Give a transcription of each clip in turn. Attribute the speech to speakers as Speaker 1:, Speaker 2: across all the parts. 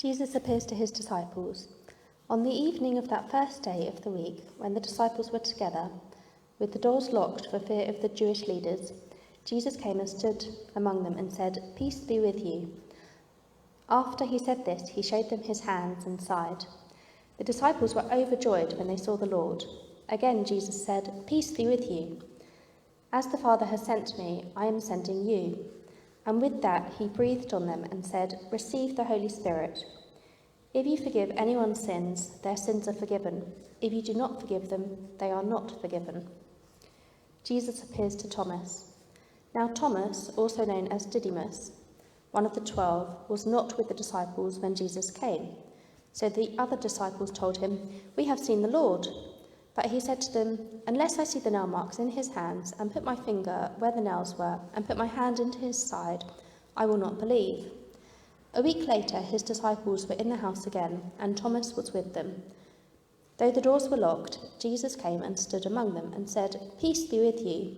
Speaker 1: Jesus appears to his disciples. On the evening of that first day of the week, when the disciples were together, with the doors locked for fear of the Jewish leaders, Jesus came and stood among them and said, "Peace be with you." After he said this, he showed them his hands and side. The disciples were overjoyed when they saw the Lord. Again, Jesus said, "Peace be with you. As the Father has sent me, I am sending you." And with that, he breathed on them and said, "Receive the Holy Spirit. If you forgive anyone's sins, their sins are forgiven. If you do not forgive them, they are not forgiven." Jesus appears to Thomas. Now Thomas, also known as Didymus, one of the 12, was not with the disciples when Jesus came. So the other disciples told him, "We have seen the Lord." But he said to them, "Unless I see the nail marks in his hands, and put my finger where the nails were, and put my hand into his side, I will not believe." A week later, his disciples were in the house again, and Thomas was with them. Though the doors were locked, Jesus came and stood among them and said, "Peace be with you."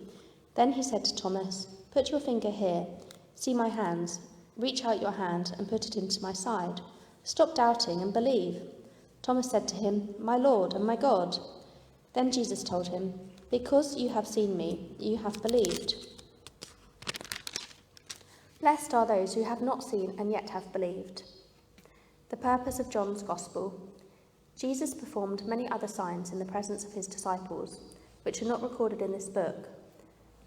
Speaker 1: Then he said to Thomas, "Put your finger here, see my hands, reach out your hand and put it into my side. Stop doubting and believe." Thomas said to him, "My Lord and my God." Then Jesus told him, "Because you have seen me, you have believed. Blessed are those who have not seen and yet have believed." The purpose of John's Gospel. Jesus performed many other signs in the presence of his disciples, which are not recorded in this book.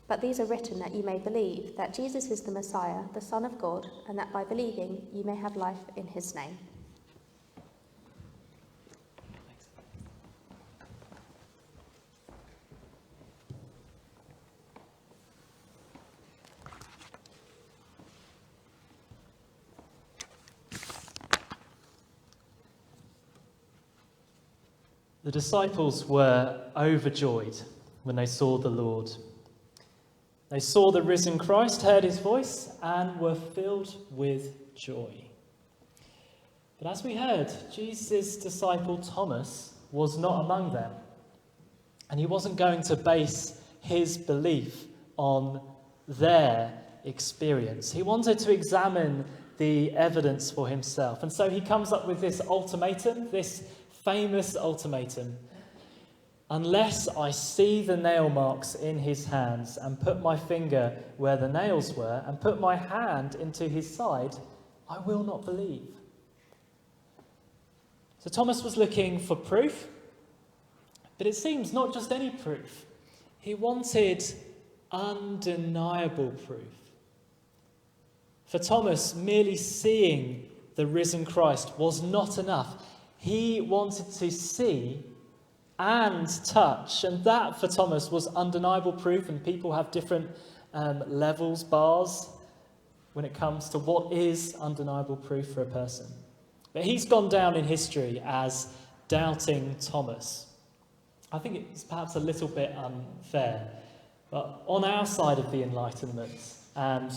Speaker 1: But these are written that you may believe that Jesus is the Messiah, the Son of God, and that by believing you may have life in his name.
Speaker 2: The disciples were overjoyed when they saw the Lord. They saw the risen Christ, heard his voice, and were filled with joy. But as we heard, Jesus' disciple Thomas was not among them. And he wasn't going to base his belief on their experience. He wanted to examine the evidence for himself. And so he comes up with this ultimatum, this famous ultimatum. "Unless I see the nail marks in his hands and put my finger where the nails were and put my hand into his side, I will not believe." So Thomas was looking for proof, but it seems not just any proof. He wanted undeniable proof. For Thomas, merely seeing the risen Christ was not enough. He wanted to see and touch, and that for Thomas was undeniable proof. And people have different levels, bars, when it comes to what is undeniable proof for a person. But he's gone down in history as doubting Thomas. I think it's perhaps a little bit unfair, but on our side of the Enlightenment and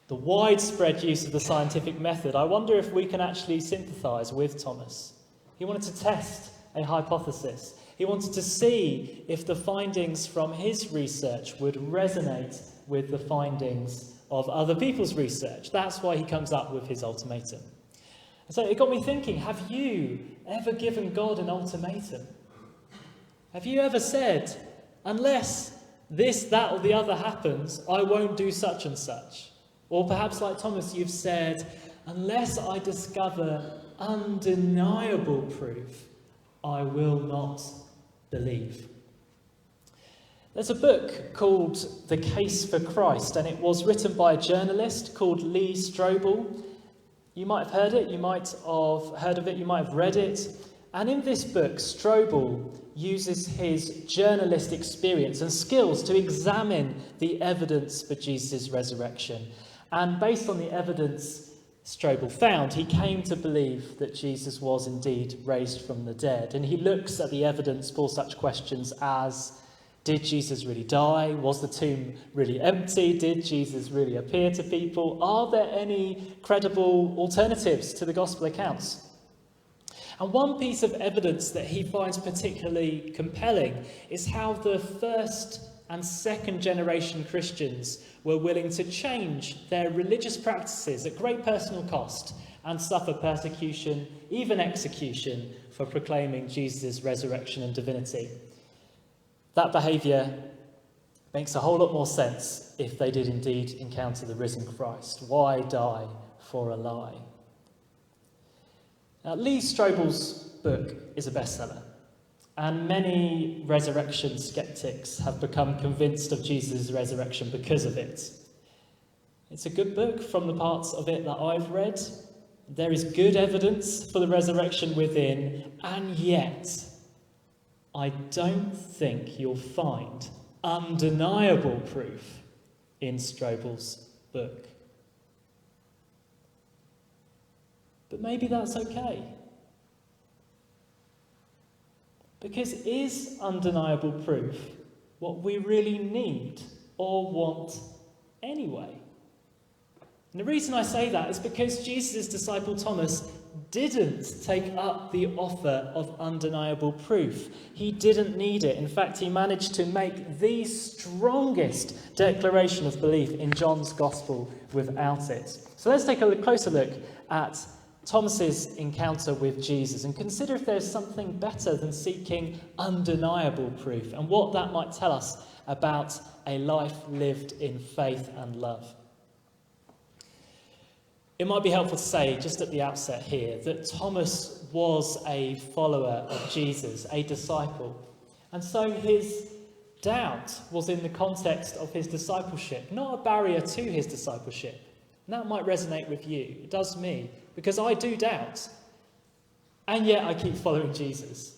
Speaker 2: the widespread use of the scientific method, I wonder if we can actually sympathise with Thomas. He wanted to test a hypothesis. He wanted to see if the findings from his research would resonate with the findings of other people's research. That's why he comes up with his ultimatum. And so it got me thinking, have you ever given God an ultimatum? Have you ever said, unless this, that, or the other happens, I won't do such and such? Or perhaps like Thomas, you've said, unless I discover undeniable proof, I will not believe. There's a book called The Case for Christ, and it was written by a journalist called Lee Strobel. You might have heard it, you might have heard of it, you might have read it. And in this book, Strobel uses his journalist experience and skills to examine the evidence for Jesus' resurrection. And based on the evidence Strobel found, he came to believe that Jesus was indeed raised from the dead. And he looks at the evidence for such questions as, did Jesus really die? Was the tomb really empty? Did Jesus really appear to people? Are there any credible alternatives to the gospel accounts? And one piece of evidence that he finds particularly compelling is how the first and second generation Christians were willing to change their religious practices at great personal cost and suffer persecution, even execution, for proclaiming Jesus' resurrection and divinity. That behaviour makes a whole lot more sense if they did indeed encounter the risen Christ. Why die for a lie? Now, Lee Strobel's book is a bestseller, and many resurrection skeptics have become convinced of Jesus' resurrection because of it. It's a good book from the parts of it that I've read. There is good evidence for the resurrection within, and yet I don't think you'll find undeniable proof in Strobel's book. But maybe that's okay. Because is undeniable proof what we really need or want anyway? And the reason I say that is because Jesus' disciple Thomas didn't take up the offer of undeniable proof. He didn't need it. In fact, he managed to make the strongest declaration of belief in John's Gospel without it. So let's take a closer look at Thomas's encounter with Jesus and consider if there's something better than seeking undeniable proof and what that might tell us about a life lived in faith and love. It might be helpful to say, just at the outset here, that Thomas was a follower of Jesus, a disciple. And so his doubt was in the context of his discipleship, not a barrier to his discipleship. And that might resonate with you. It does me, because I do doubt. And yet I keep following Jesus.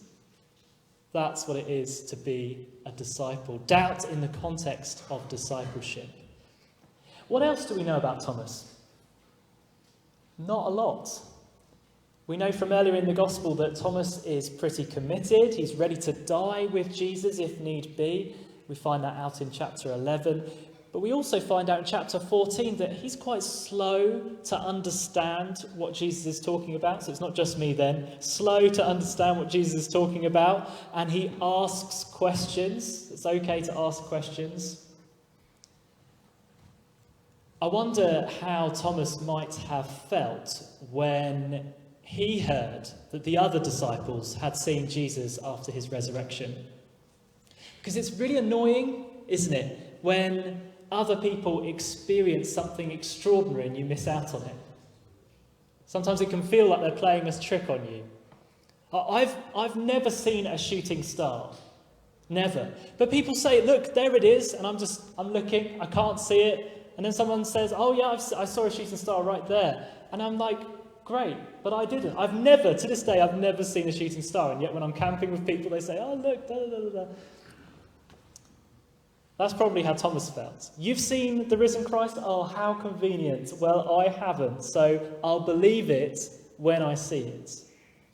Speaker 2: That's what it is to be a disciple. Doubt in the context of discipleship. What else do we know about Thomas? Not a lot. We know from earlier in the Gospel that Thomas is pretty committed. He's ready to die with Jesus if need be. We find that out in chapter 11. But we also find out in chapter 14 that he's quite slow to understand what Jesus is talking about. So it's not just me then. Slow to understand what Jesus is talking about. And he asks questions. It's okay to ask questions. I wonder how Thomas might have felt when he heard that the other disciples had seen Jesus after his resurrection. Because it's really annoying, isn't it, when other people experience something extraordinary and you miss out on it. Sometimes it can feel like they're playing a trick on you. I've never seen a shooting star. Never. But people say, look, there it is, and I'm looking, I can't see it. And then someone says, oh yeah, I saw a shooting star right there. And I'm like, great, but I didn't. To this day, I've never seen a shooting star. And yet when I'm camping with people, they say, oh look, da da da da. That's probably how Thomas felt. You've seen the risen Christ? Oh, how convenient. Well, I haven't, so I'll believe it when I see it.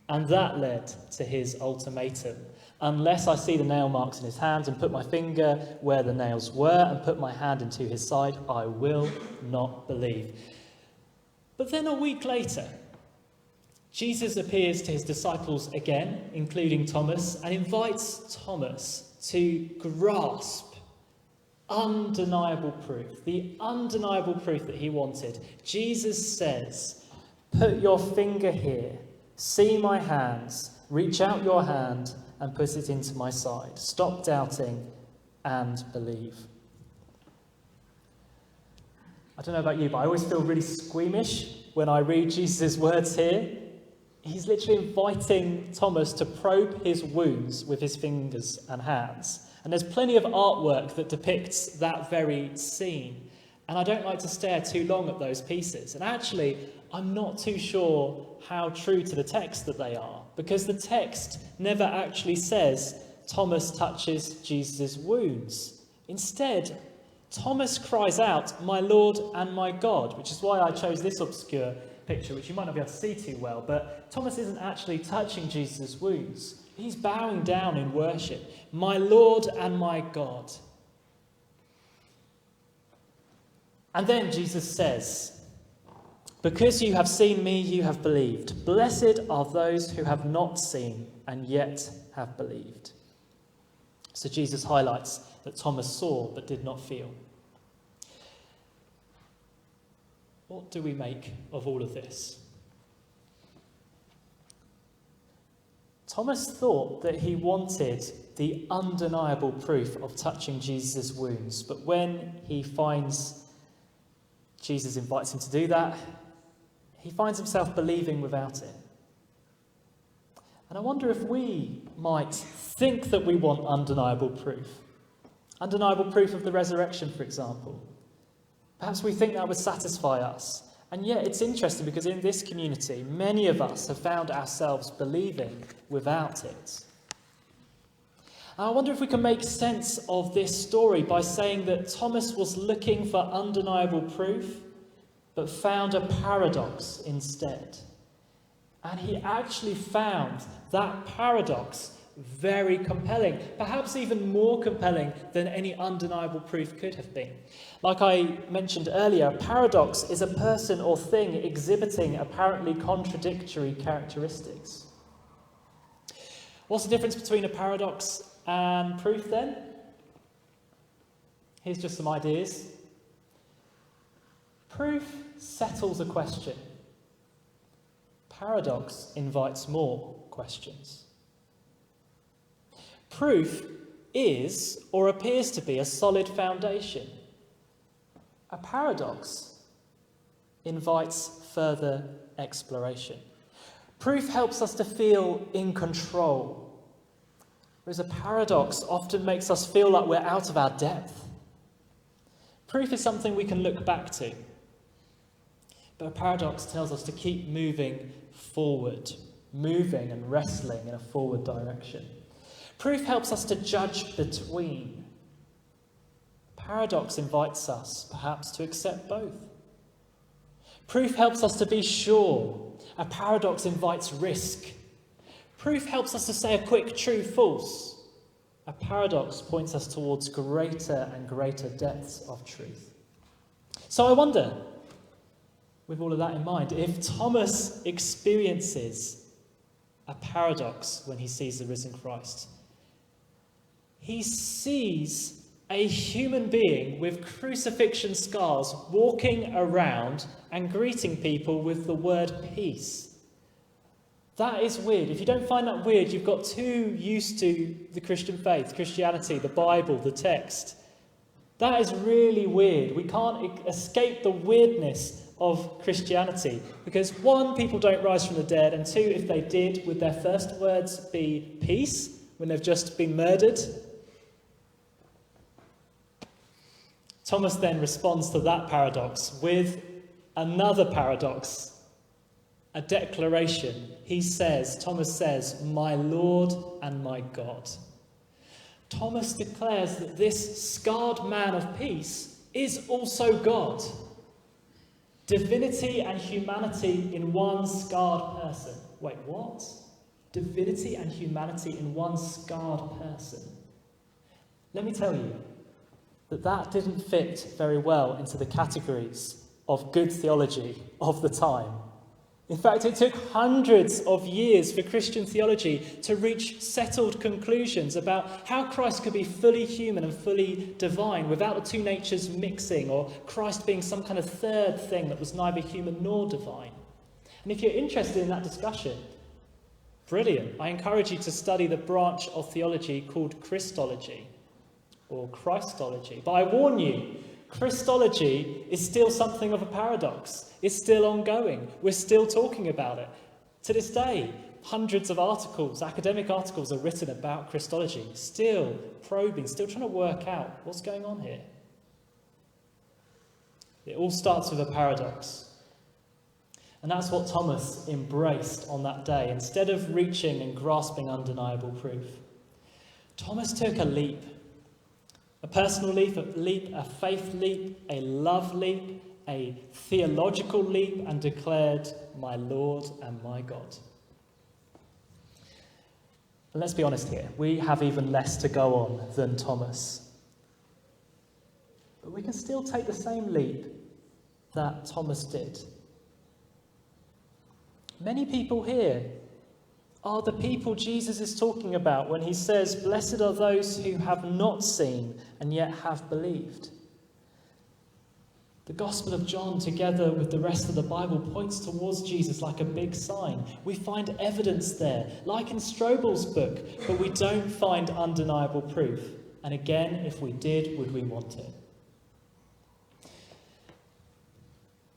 Speaker 2: And that led to his ultimatum. Unless I see the nail marks in his hands and put my finger where the nails were and put my hand into his side, I will not believe. But then a week later, Jesus appears to his disciples again, including Thomas, and invites Thomas to grasp undeniable proof, the undeniable proof that he wanted. Jesus says, put your finger here, see my hands, reach out your hand and put it into my side. Stop doubting and believe. I don't know about you, but I always feel really squeamish when I read Jesus' words here. He's literally inviting Thomas to probe his wounds with his fingers and hands. And there's plenty of artwork that depicts that very scene. And I don't like to stare too long at those pieces. And actually, I'm not too sure how true to the text that they are, because the text never actually says Thomas touches Jesus' wounds. Instead, Thomas cries out, my Lord and my God, which is why I chose this obscure picture, which you might not be able to see too well, but Thomas isn't actually touching Jesus' wounds. He's bowing down in worship. My Lord and my God. And then Jesus says, because you have seen me, you have believed. Blessed are those who have not seen and yet have believed. So Jesus highlights that Thomas saw but did not feel. What do we make of all of this? Thomas thought that he wanted the undeniable proof of touching Jesus' wounds, but when he finds Jesus invites him to do that, he finds himself believing without it. And I wonder if we might think that we want undeniable proof. Undeniable proof of the resurrection, for example. Perhaps we think that would satisfy us. And yet it's interesting because in this community, many of us have found ourselves believing without it. And I wonder if we can make sense of this story by saying that Thomas was looking for undeniable proof, but found a paradox instead. And he actually found that paradox very compelling, perhaps even more compelling than any undeniable proof could have been. Like I mentioned earlier, a paradox is a person or thing exhibiting apparently contradictory characteristics. What's the difference between a paradox and proof then? Here's just some ideas. Proof settles a question. Paradox invites more questions. Proof is, or appears to be, a solid foundation. A paradox invites further exploration. Proof helps us to feel in control, whereas a paradox often makes us feel like we're out of our depth. Proof is something we can look back to, but a paradox tells us to keep moving forward, moving and wrestling in a forward direction. Proof helps us to judge between. Paradox invites us, perhaps, to accept both. Proof helps us to be sure. A paradox invites risk. Proof helps us to say a quick true false. A paradox points us towards greater and greater depths of truth. So I wonder, with all of that in mind, if Thomas experiences a paradox when he sees the risen Christ. He sees a human being with crucifixion scars walking around and greeting people with the word peace. That is weird. If you don't find that weird, you've got too used to the Christian faith, Christianity, the Bible, the text. That is really weird. We can't escape the weirdness of Christianity because, one, people don't rise from the dead, and two, if they did, would their first words be peace when they've just been murdered? Thomas then responds to that paradox with another paradox, a declaration. Thomas says, "My Lord and my God." Thomas declares that this scarred man of peace is also God. Divinity and humanity in one scarred person. Wait, what? Divinity and humanity in one scarred person. Let me tell you that didn't fit very well into the categories of good theology of the time. In fact, it took hundreds of years for Christian theology to reach settled conclusions about how Christ could be fully human and fully divine without the two natures mixing, or Christ being some kind of third thing that was neither human nor divine. And if you're interested in that discussion, brilliant. I encourage you to study the branch of theology called Christology or Christology. But I warn you, Christology is still something of a paradox. It's still ongoing. We're still talking about it. To this day, hundreds of articles, academic articles, are written about Christology, still probing, still trying to work out what's going on here. It all starts with a paradox. And that's what Thomas embraced on that day. Instead of reaching and grasping undeniable proof, Thomas took a leap. A personal leap, a faith leap, a love leap, a theological leap, and declared, "My Lord and my God." And let's be honest here, we have even less to go on than Thomas. But we can still take the same leap that Thomas did. Many people here are the people Jesus is talking about when he says, "Blessed are those who have not seen and yet have believed." The Gospel of John, together with the rest of the Bible, points towards Jesus like a big sign. We find evidence there, like in Strobel's book, but we don't find undeniable proof. And again, if we did, would we want it?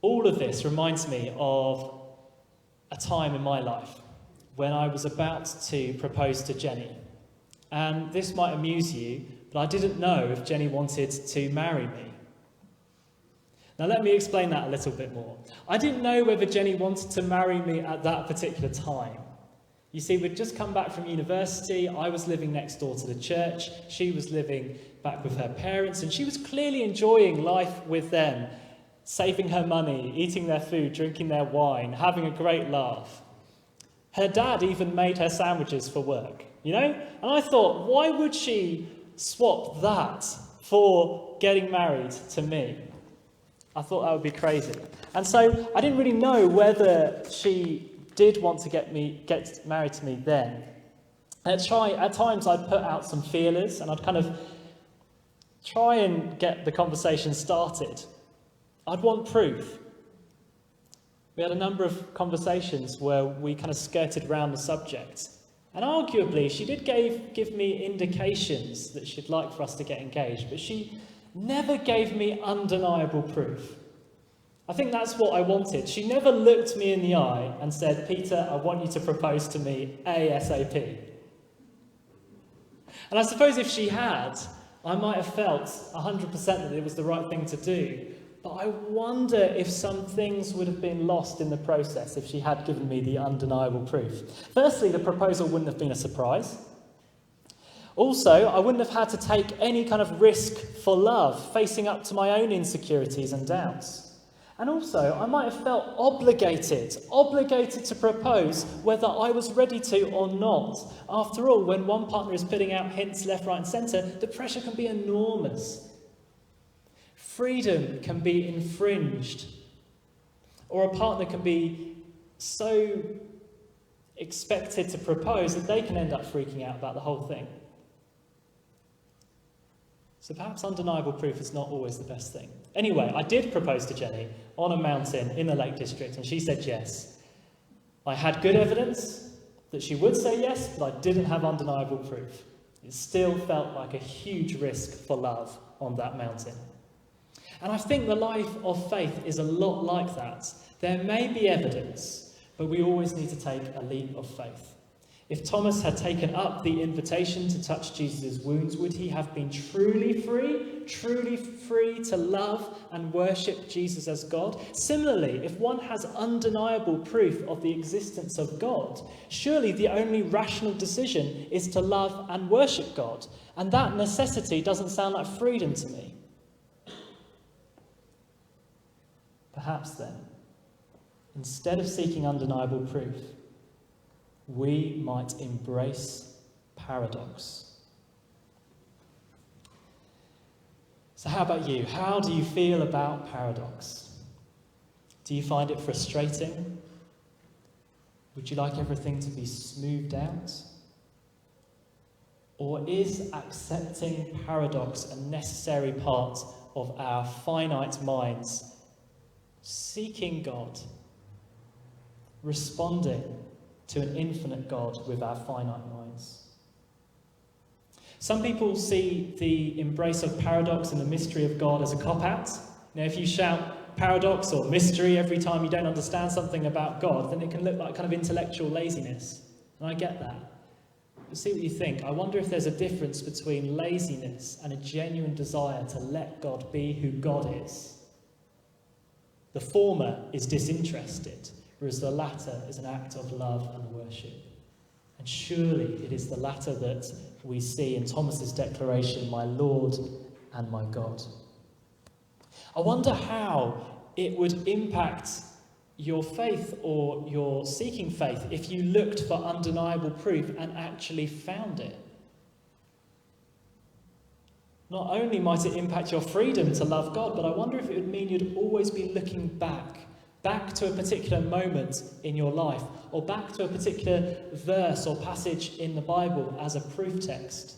Speaker 2: All of this reminds me of a time in my life when I was about to propose to Jenny. And this might amuse you, but I didn't know if Jenny wanted to marry me. Now let me explain that a little bit more. I didn't know whether Jenny wanted to marry me at that particular time. You see, we'd just come back from university, I was living next door to the church, she was living back with her parents, and she was clearly enjoying life with them, saving her money, eating their food, drinking their wine, having a great laugh. Her dad even made her sandwiches for work, you know? And I thought, why would she swap that for getting married to me? I thought that would be crazy. And so I didn't really know whether she did want to get married to me then. At times I'd put out some feelers and I'd kind of try and get the conversation started. I'd want proof. We had a number of conversations where we kind of skirted around the subject. And arguably, she did give me indications that she'd like for us to get engaged, but she never gave me undeniable proof. I think that's what I wanted. She never looked me in the eye and said, "Peter, I want you to propose to me ASAP." And I suppose if she had, I might have felt 100% that it was the right thing to do. But I wonder if some things would have been lost in the process if she had given me the undeniable proof. Firstly, the proposal wouldn't have been a surprise. Also, I wouldn't have had to take any kind of risk for love, facing up to my own insecurities and doubts. And also, I might have felt obligated to propose whether I was ready to or not. After all, when one partner is putting out hints left, right and centre, the pressure can be enormous. Freedom can be infringed, or a partner can be so expected to propose that they can end up freaking out about the whole thing. So perhaps undeniable proof is not always the best thing. Anyway, I did propose to Jenny on a mountain in the Lake District, and she said yes. I had good evidence that she would say yes, but I didn't have undeniable proof. It still felt like a huge risk for love on that mountain. And I think the life of faith is a lot like that. There may be evidence, but we always need to take a leap of faith. If Thomas had taken up the invitation to touch Jesus' wounds, would he have been truly free to love and worship Jesus as God? Similarly, if one has undeniable proof of the existence of God, surely the only rational decision is to love and worship God. And that necessity doesn't sound like freedom to me. Perhaps then, instead of seeking undeniable proof, we might embrace paradox. So how about you? How do you feel about paradox? Do you find it frustrating? Would you like everything to be smoothed out? Or is accepting paradox a necessary part of our finite minds, seeking God, responding to an infinite God with our finite minds? Some people see the embrace of paradox and the mystery of God as a cop-out. Now, if you shout paradox or mystery every time you don't understand something about God, then it can look like kind of intellectual laziness. And I get that. But see what you think. I wonder if there's a difference between laziness and a genuine desire to let God be who God is. The former is disinterested, whereas the latter is an act of love and worship. And surely it is the latter that we see in Thomas's declaration, "My Lord and my God." I wonder how it would impact your faith or your seeking faith if you looked for undeniable proof and actually found it. Not only might it impact your freedom to love God, but I wonder if it would mean you'd always be looking back to a particular moment in your life, or back to a particular verse or passage in the Bible as a proof text.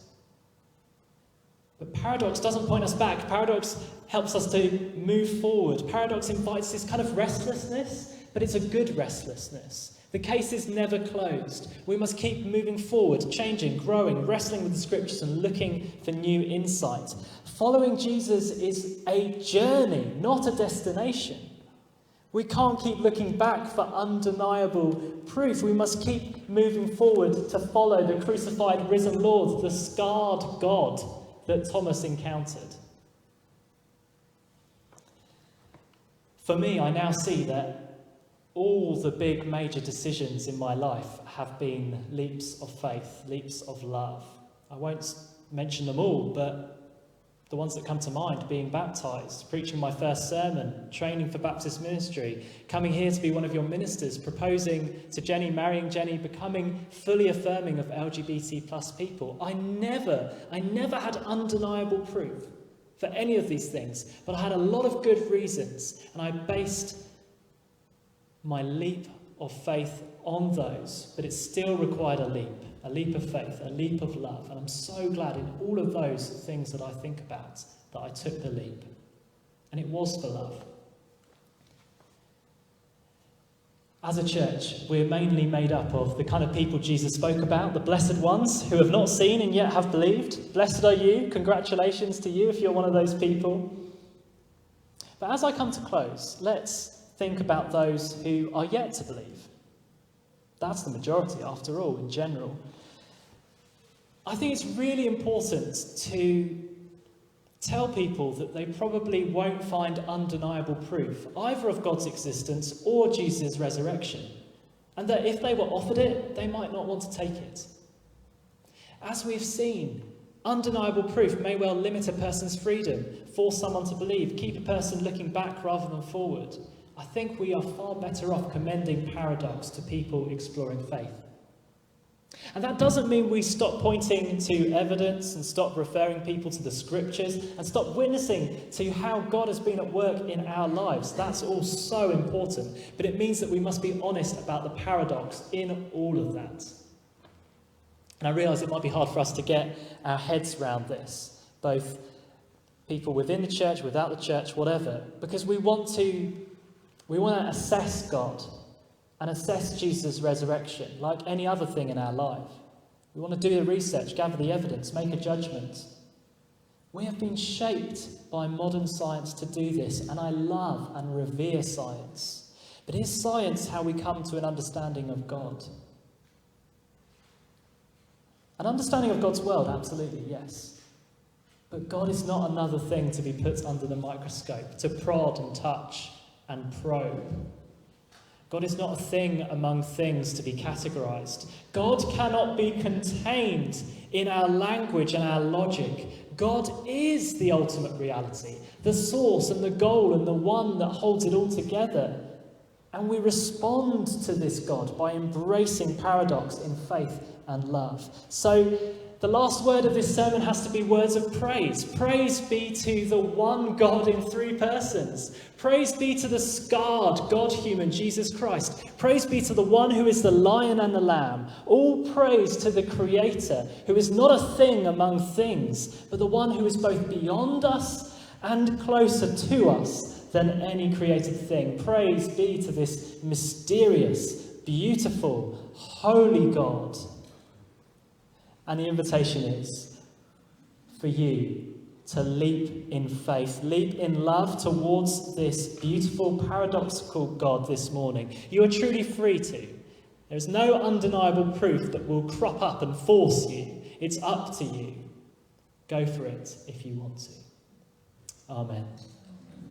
Speaker 2: But paradox doesn't point us back. Paradox helps us to move forward. Paradox invites this kind of restlessness, but it's a good restlessness. The case is never closed. We must keep moving forward, changing, growing, wrestling with the scriptures and looking for new insight. Following Jesus is a journey, not a destination. We can't keep looking back for undeniable proof. We must keep moving forward to follow the crucified, risen Lord, the scarred God that Thomas encountered. For me, I now see that all the big major decisions in my life have been leaps of faith, leaps of love. I won't mention them all, but the ones that come to mind: being baptised, preaching my first sermon, training for Baptist ministry, coming here to be one of your ministers, proposing to Jenny, marrying Jenny, becoming fully affirming of LGBT plus people. I never had undeniable proof for any of these things, but I had a lot of good reasons, and I based my leap of faith on those, but it still required a leap of faith, a leap of love. And I'm so glad in all of those things that I think about that I took the leap. And it was for love. As a church, we're mainly made up of the kind of people Jesus spoke about, the blessed ones who have not seen and yet have believed. Blessed are you. Congratulations to you if you're one of those people. But as I come to close, let's think about those who are yet to believe. That's the majority, after all, in general. I think it's really important to tell people that they probably won't find undeniable proof either of God's existence or Jesus' resurrection, and that if they were offered it, they might not want to take it. As we've seen, undeniable proof may well limit a person's freedom, force someone to believe, keep a person looking back rather than forward. I think we are far better off commending paradox to people exploring faith. And that doesn't mean we stop pointing to evidence and stop referring people to the scriptures and stop witnessing to how God has been at work in our lives. That's all so important. But it means that we must be honest about the paradox in all of that. And I realise it might be hard for us to get our heads around this, both people within the church, without the church, whatever, because we want to assess God and assess Jesus' resurrection like any other thing in our life. We want to do the research, gather the evidence, make a judgment. We have been shaped by modern science to do this, and I love and revere science. But is science how we come to an understanding of God? An understanding of God's world, absolutely, yes. But God is not another thing to be put under the microscope, to prod and touch and probe. God is not a thing among things to be categorized. God cannot be contained in our language and our logic. God is the ultimate reality, the source and the goal and the one that holds it all together. And we respond to this God by embracing paradox in faith and love. So the last word of this sermon has to be words of praise. Praise be to the one God in three persons. Praise be to the scarred God-human Jesus Christ. Praise be to the one who is the lion and the lamb. All praise to the Creator, who is not a thing among things, but the one who is both beyond us and closer to us than any created thing. Praise be to this mysterious, beautiful, holy God. And the invitation is for you to leap in faith, leap in love towards this beautiful, paradoxical God this morning. You are truly free to. There is no undeniable proof that will crop up and force you. It's up to you. Go for it if you want to. Amen.